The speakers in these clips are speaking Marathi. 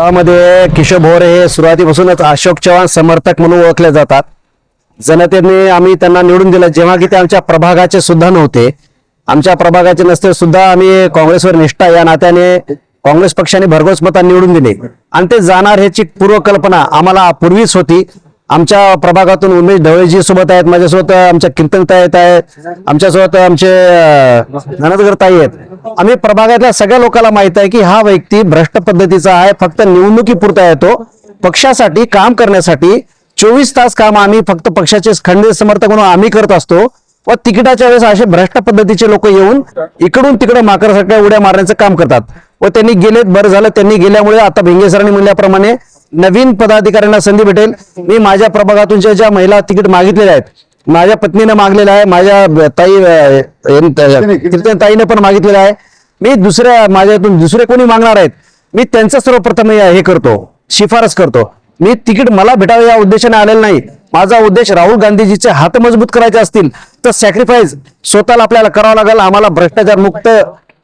त्यामध्ये किशोर भोरे हे सुरुवातीपासूनच अशोक चव्हाण समर्थक म्हणून ओळखले जातात. जनतेने आम्ही त्यांना निवडून दिलं जेव्हा की ते आमच्या प्रभागाचे सुद्धा नव्हते. आमच्या प्रभागाचे नसते सुद्धा आम्ही काँग्रेसवर निष्ठा या नात्याने काँग्रेस पक्षाने भरघोस मतांनी निवडून दिले आणि ते जाणार ह्याची पूर्वकल्पना आम्हाला पूर्वीच होती. आमच्या प्रभागातून उमेश ढवळेजी सोबत आहेत, माझ्यासोबत आमच्या कीर्तनताई आहेत, आमच्यासोबत आमचे ननदगर ताई आहेत. आम्ही प्रभागातल्या सगळ्या लोकांना माहित आहे की हा व्यक्ती भ्रष्ट पद्धतीचा आहे. फक्त निवडणुकीपुरता येतो. पक्षासाठी काम करण्यासाठी 24 तास काम आम्ही फक्त पक्षाचे खंडित समर्थक म्हणून आम्ही करत असतो व तिकिटाच्या वेळेस असे भ्रष्ट पद्धतीचे लोक येऊन इकडून तिकडे माकडासारख्या उड्या मारण्याचं काम करतात व त्यांनी गेलेत. बरं झालं त्यांनी गेल्यामुळे आता भिंगे सरांनी म्हणल्याप्रमाणे नवीन पदाधिकाऱ्यांना संधी भेटेल. मी माझ्या प्रभागातून ज्या महिला तिकीट मागितलेल्या आहेत, माझ्या पत्नीने मागलेलं आहे, माझ्या ताईने पण मागितलेलं आहे. मी माझ्यातून दुसरे कोणी मागणार आहेत मी त्यांचं सर्वप्रथम हे करतो, शिफारस करतो. मी तिकीट मला भेटावं या उद्देशाने आलेलं नाही. माझा उद्देश राहुल गांधीजीचे हात मजबूत करायचे असतील तर सॅक्रिफाईस स्वतःला आपल्याला करावं लागेल. आम्हाला भ्रष्टाचार मुक्त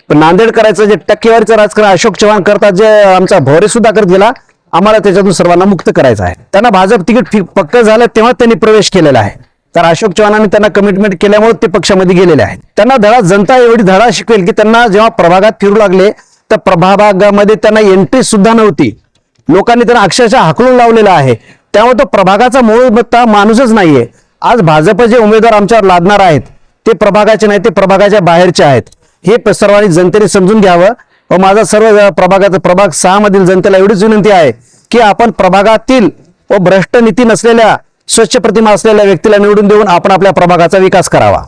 नांदेड करायचं जे टक्केवारीचं राजकारण अशोक चव्हाण करतात, जे आमचा भोरे सुद्धा करत गेला, आम्हाला त्याच्यातून सर्वांना मुक्त करायचं आहे. त्यांना भाजप तिकीट पक्क झालं तेव्हा त्यांनी प्रवेश केलेला आहे. तर अशोक चव्हाणांनी त्यांना कमिटमेंट केल्यामुळे ते पक्षामध्ये गेलेले आहेत. त्यांना धडा जनता एवढी धडा शिकवेल की त्यांना जेव्हा प्रभागात फिरू लागले तर प्रभागामध्ये त्यांना एंट्री सुद्धा नव्हती. लोकांनी त्यांना अक्षरशः हाकलून लावलेला आहे. त्यामुळे तो प्रभागाचा मूळ माणूसच नाहीये. आज भाजप जे उमेदवार आमच्यावर लादणार आहेत ते प्रभागाचे नाही, ते प्रभागाच्या बाहेरचे आहेत. हे सर्वांनी जनतेने समजून घ्यावं. व माझा सर्व प्रभाग 6 मधील जनतेला एवढीच विनंती आहे की आपण प्रभागातील व भ्रष्ट नीती नसलेल्या स्वच्छ प्रतिमा असलेल्या व्यक्तीला निवडून देऊन आपण आपल्या प्रभागाचा विकास करावा.